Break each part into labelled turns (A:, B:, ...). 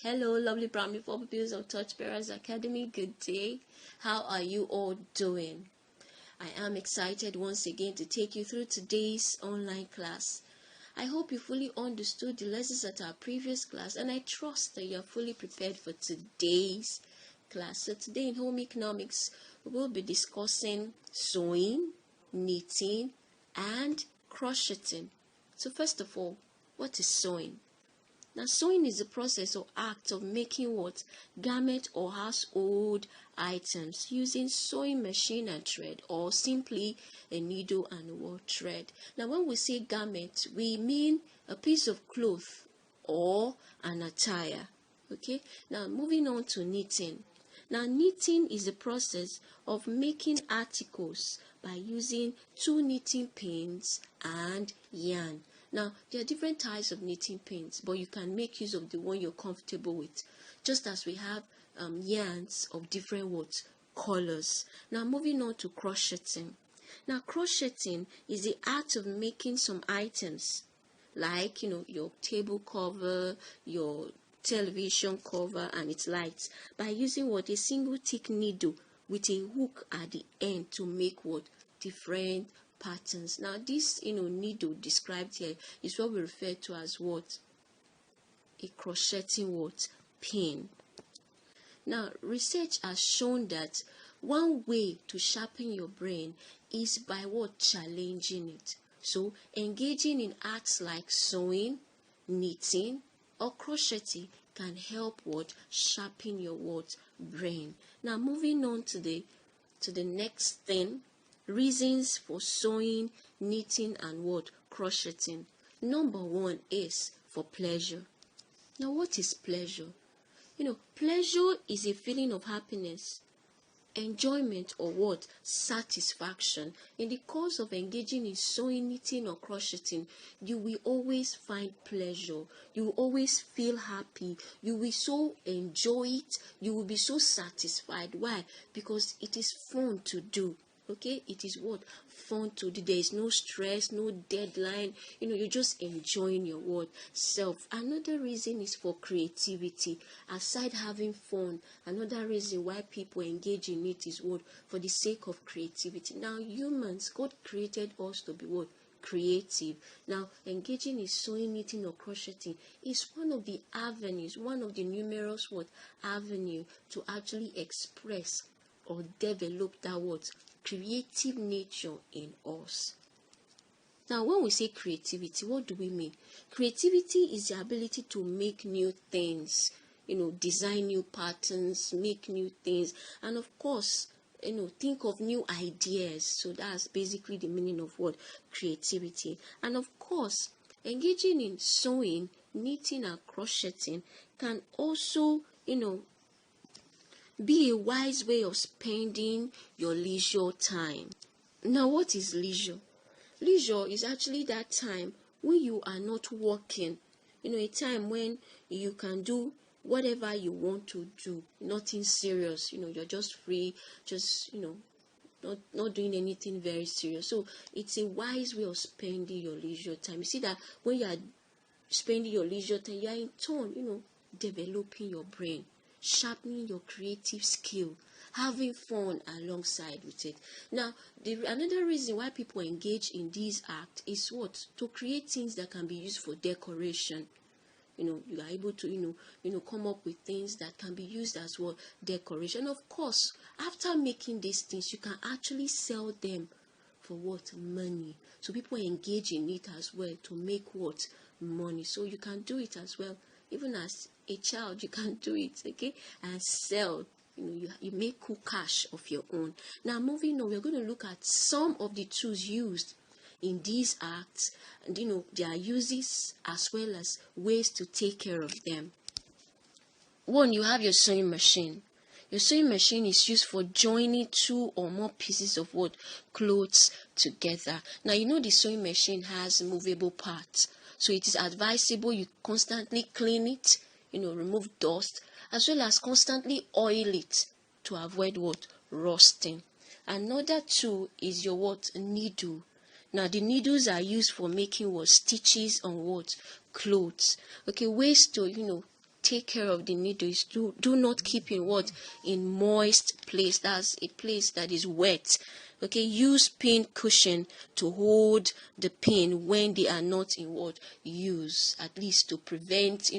A: Hello, lovely primary four pupils of Torchbearers Academy. Good day. How are you all doing? I am excited once again to take you through today's online class. I hope you fully understood the lessons at our previous class, and I trust that you are fully prepared for today's class. So today in home economics, we will be discussing sewing, knitting, and crocheting. So first of all, what is sewing? Now, sewing is the process or act of making what? Garment or household items using sewing machine and thread, or simply a needle and wool thread. Now, when we say garment, we mean a piece of cloth or an attire. Okay? Now, moving on to knitting. Now, knitting is the process of making articles by using two knitting pins and yarn. Now, there are different types of knitting pins, but you can make use of the one you're comfortable with, just as we have yarns of different colors. Now, moving on to crocheting. Now, crocheting is the art of making some items, like, your table cover, your television cover, and its lights, by using a single thick needle with a hook at the end to make different patterns. Now, this needle described here is what we refer to as a crocheting pin. Now, research has shown that one way to sharpen your brain is by challenging it. So, engaging in arts like sewing, knitting, or crocheting can help sharpen your brain. Now, moving on to the next thing. Reasons for sewing, knitting, and crocheting. Number one is for pleasure. Now, what is pleasure? Pleasure is a feeling of happiness, enjoyment, or satisfaction. In the course of engaging in sewing, knitting, or crocheting, you will always find pleasure. You will always feel happy. You will so enjoy it. You will be so satisfied. Why? Because it is fun to do. Okay, it is fun to do. There is no stress, no deadline. You're just enjoying your self. Another reason is for creativity. Aside having fun, another reason why people engage in it is for the sake of creativity. Now, humans, God created us to be creative. Now, engaging in sewing, knitting, or crocheting is one of the avenues, one of the numerous avenue to actually express or develop that creative nature in us. Now, when we say creativity, what do we mean? Creativity is the ability to make new things, design new patterns, make new things, and of course, think of new ideas. So that's basically the meaning of creativity. And of course, engaging in sewing, knitting, and crocheting can also, be a wise way of spending your leisure time. Now, what is leisure? Leisure is actually that time when you are not working. A time when you can do whatever you want to do. Nothing serious. You're just free, just, not doing anything very serious. So it's a wise way of spending your leisure time. You see that when you are spending your leisure time, you are in turn, developing your brain, sharpening your creative skill, having fun alongside with it. Now, another reason why people engage in this act is to create things that can be used for decoration. You are able to, come up with things that can be used as decoration. Of course, after making these things, you can actually sell them for money. So people engage in it as well to make money. So you can do it as well. Even as a child, you can do it, okay, and sell. You make cool cash of your own. Now, moving on, we're going to look at some of the tools used in these acts, and their uses as well as ways to take care of them. One, you have your sewing machine. Your sewing machine is used for joining two or more pieces of clothes together. Now, the sewing machine has movable parts. So it is advisable you constantly clean it, remove dust, as well as constantly oil it to avoid rusting. Another tool is your needle. Now, the needles are used for making stitches on clothes. Okay, ways to take care of the needle is do not keep in what? In moist place. That's a place that is wet. Okay, use pin cushion to hold the pin when they are not in what? Use, at least to prevent,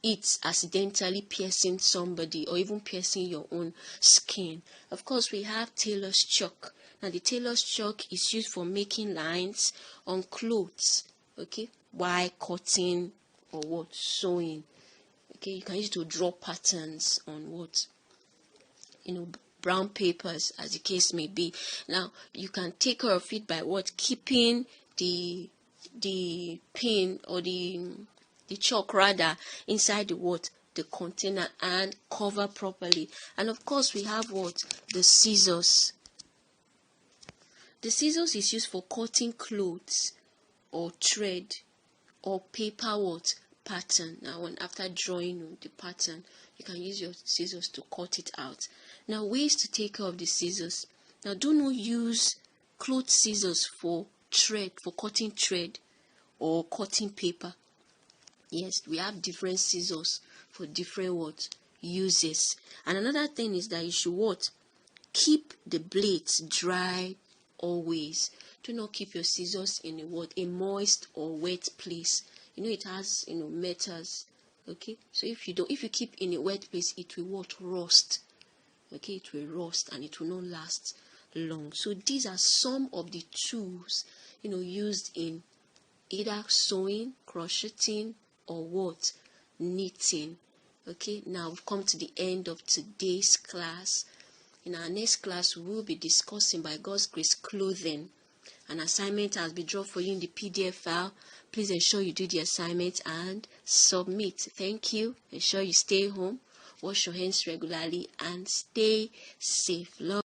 A: it accidentally piercing somebody or even piercing your own skin. Of course, we have tailor's chalk. Now, the tailor's chalk is used for making lines on clothes, okay, while cutting or what? Sewing. Okay, you can use it to draw patterns on what? Brown papers, as the case may be. Now, you can take care of it by what? Keeping the pin or the chalk rather inside the what? The container, and cover properly. And of course, we have what? The scissors. The scissors is used for cutting clothes or thread or paper what? Pattern. Now, after drawing the pattern, you can use your scissors to cut it out. Now, ways to take care of the scissors. Now, do not use cloth scissors for cutting thread or cutting paper. Yes, we have different scissors for different what? Uses. And another thing is that you should what? Keep the blades dry always. Do not keep your scissors in a moist or wet place. It has metals. Okay, so if you keep in a wet place, it will what? Rust. Okay, it will rust and it will not last long. So these are some of the tools used in either sewing, crocheting, or what? Knitting. Okay, now we've come to the end of today's class. In our next class, we will be discussing, by God's grace, clothing. An assignment has been drawn for you in the PDF file. Please ensure you do the assignment and submit. Thank you. Ensure you stay home, wash your hands regularly, and stay safe. Love.